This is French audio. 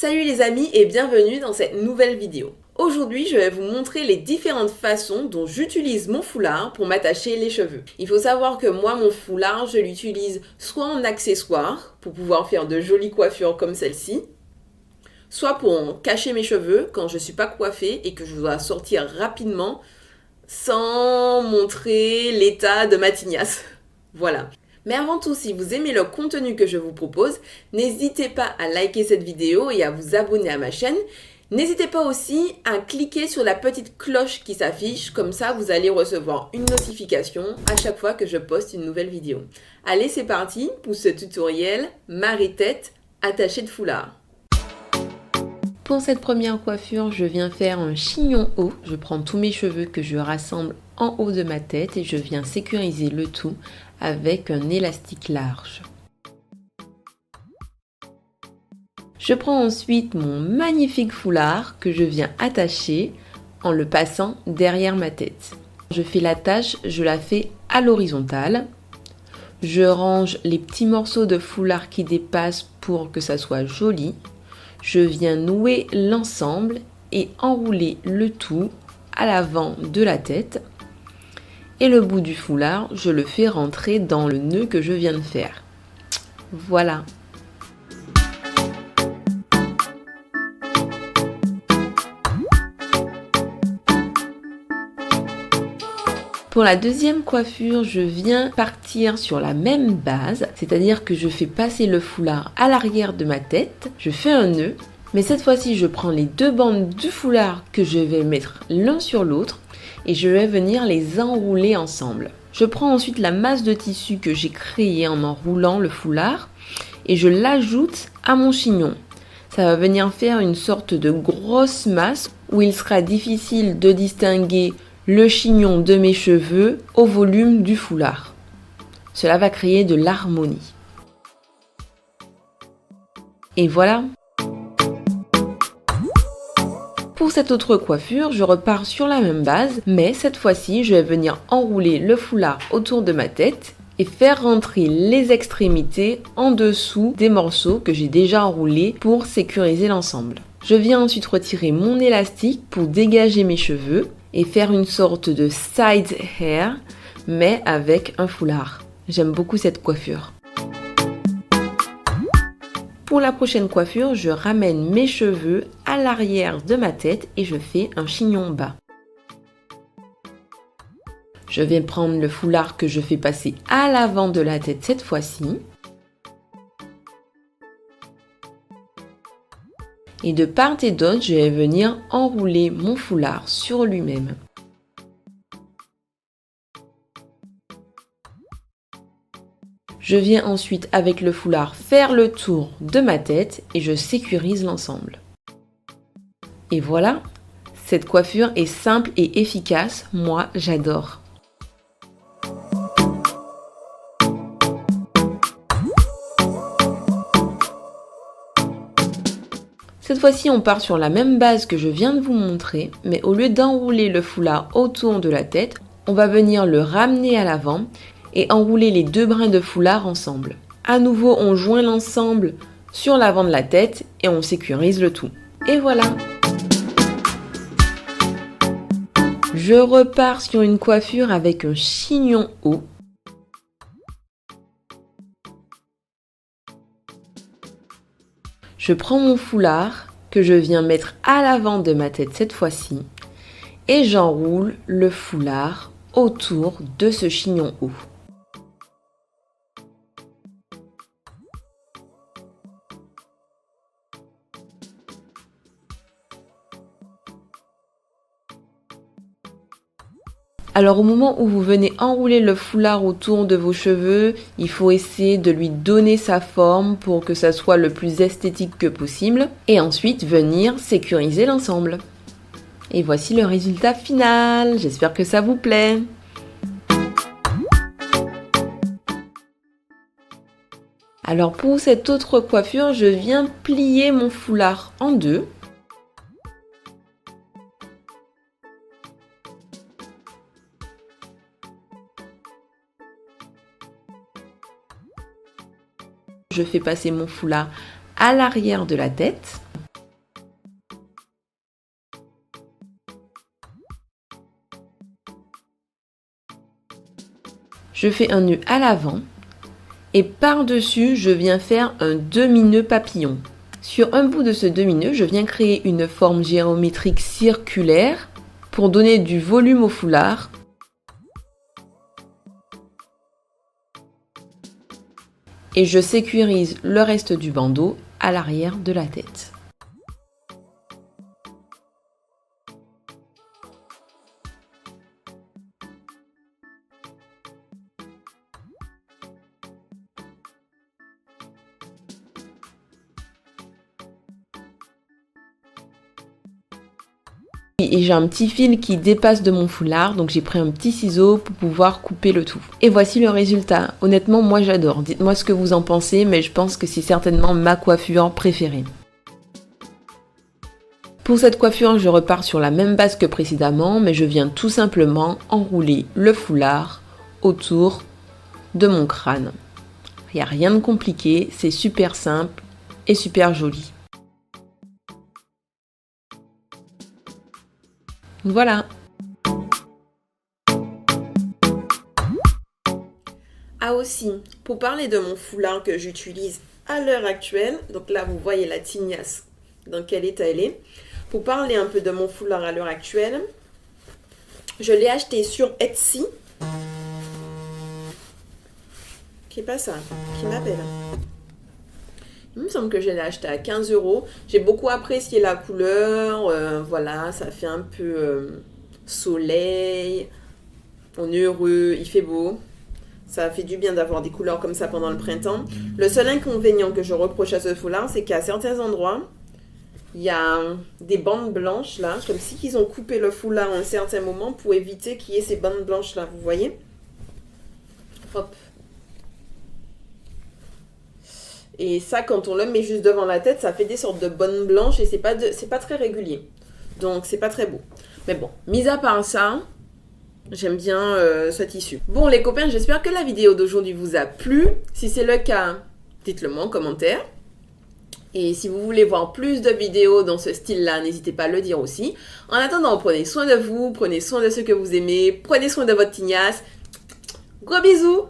Salut les amis et bienvenue dans cette nouvelle vidéo. Aujourd'hui, je vais vous montrer les différentes façons dont j'utilise mon foulard pour m'attacher les cheveux. Il faut savoir que moi, mon foulard, je l'utilise soit en accessoire pour pouvoir faire de jolies coiffures comme celle-ci, soit pour en cacher mes cheveux quand je ne suis pas coiffée et que je dois sortir rapidement sans montrer l'état de ma tignasse. Voilà. Mais avant tout, si vous aimez le contenu que je vous propose, n'hésitez pas à liker cette vidéo et à vous abonner à ma chaîne. N'hésitez pas aussi à cliquer sur la petite cloche qui s'affiche, comme ça vous allez recevoir une notification à chaque fois que je poste une nouvelle vidéo. Allez, c'est parti pour ce tutoriel Marie-tête attachée de foulard. Pour cette première coiffure, je viens faire un chignon haut. Je prends tous mes cheveux que je rassemble en haut de ma tête et je viens sécuriser le tout avec un élastique large. Je prends ensuite mon magnifique foulard que je viens attacher en le passant derrière ma tête. Je fais l'attache, je la fais à l'horizontale. Je range les petits morceaux de foulard qui dépassent pour que ça soit joli. Je viens nouer l'ensemble et enrouler le tout à l'avant de la tête. Et le bout du foulard, je le fais rentrer dans le nœud que je viens de faire. Voilà. Pour la deuxième coiffure, je viens partir sur la même base, c'est-à-dire que je fais passer le foulard à l'arrière de ma tête, je fais un nœud, mais cette fois-ci je prends les deux bandes du foulard que je vais mettre l'un sur l'autre et je vais venir les enrouler ensemble. Je prends ensuite la masse de tissu que j'ai créée en enroulant le foulard et je l'ajoute à mon chignon. Ça va venir faire une sorte de grosse masse où il sera difficile de distinguer le chignon de mes cheveux au volume du foulard. Cela va créer de l'harmonie. Et voilà. Pour cette autre coiffure, je repars sur la même base, mais cette fois-ci, je vais venir enrouler le foulard autour de ma tête et faire rentrer les extrémités en dessous des morceaux que j'ai déjà enroulés pour sécuriser l'ensemble. Je viens ensuite retirer mon élastique pour dégager mes cheveux et faire une sorte de side hair, mais avec un foulard. J'aime beaucoup cette coiffure. Pour la prochaine coiffure, je ramène mes cheveux à l'arrière de ma tête et je fais un chignon bas. Je vais prendre le foulard que je fais passer à l'avant de la tête cette fois-ci. Et de part et d'autre, je vais venir enrouler mon foulard sur lui-même. Je viens ensuite avec le foulard faire le tour de ma tête et je sécurise l'ensemble. Et voilà, cette coiffure est simple et efficace, moi j'adore. Cette fois-ci, on part sur la même base que je viens de vous montrer, mais au lieu d'enrouler le foulard autour de la tête, on va venir le ramener à l'avant et enrouler les deux brins de foulard ensemble. À nouveau, on joint l'ensemble sur l'avant de la tête et on sécurise le tout. Et voilà! Je repars sur une coiffure avec un chignon haut. Je prends mon foulard que je viens mettre à l'avant de ma tête cette fois-ci et j'enroule le foulard autour de ce chignon haut. Alors au moment où vous venez enrouler le foulard autour de vos cheveux, il faut essayer de lui donner sa forme pour que ça soit le plus esthétique que possible et ensuite venir sécuriser l'ensemble. Et voici le résultat final, j'espère que ça vous plaît. Alors pour cette autre coiffure, je viens plier mon foulard en deux. Je fais passer mon foulard à l'arrière de la tête. Je fais un nœud à l'avant et par-dessus, je viens faire un demi-nœud papillon. Sur un bout de ce demi-nœud, je viens créer une forme géométrique circulaire pour donner du volume au foulard. Et je sécurise le reste du bandeau à l'arrière de la tête. Et j'ai un petit fil qui dépasse de mon foulard, donc j'ai pris un petit ciseau pour pouvoir couper le tout. Et voici le résultat. Honnêtement, moi j'adore. Dites-moi ce que vous en pensez, mais je pense que c'est certainement ma coiffure préférée. Pour cette coiffure, je repars sur la même base que précédemment, mais je viens tout simplement enrouler le foulard autour de mon crâne. Il n'y a rien de compliqué, c'est super simple et super joli. Voilà. Ah aussi, pour parler de mon foulard que j'utilise à l'heure actuelle, donc là vous voyez la tignasse dans quel état elle est. Pour parler un peu de mon foulard à l'heure actuelle, je l'ai acheté sur Etsy. Qui est pas ça, qui m'appelle. Il me semble que je l'ai acheté à 15 €. J'ai beaucoup apprécié la couleur. Voilà, ça fait un peu soleil. On est heureux, il fait beau. Ça fait du bien d'avoir des couleurs comme ça pendant le printemps. Le seul inconvénient que je reproche à ce foulard, c'est qu'à certains endroits, il y a des bandes blanches là, comme si ils ont coupé le foulard à un certain moment pour éviter qu'il y ait ces bandes blanches là, vous voyez? Hop. Et ça, quand on le met juste devant la tête, ça fait des sortes de bandes blanches et c'est pas très régulier. Donc, c'est pas très beau. Mais bon, mis à part ça, j'aime bien ce tissu. Bon, les copains, j'espère que la vidéo d'aujourd'hui vous a plu. Si c'est le cas, dites-le moi en commentaire. Et si vous voulez voir plus de vidéos dans ce style-là, n'hésitez pas à le dire aussi. En attendant, prenez soin de vous, prenez soin de ceux que vous aimez, prenez soin de votre tignasse. Gros bisous!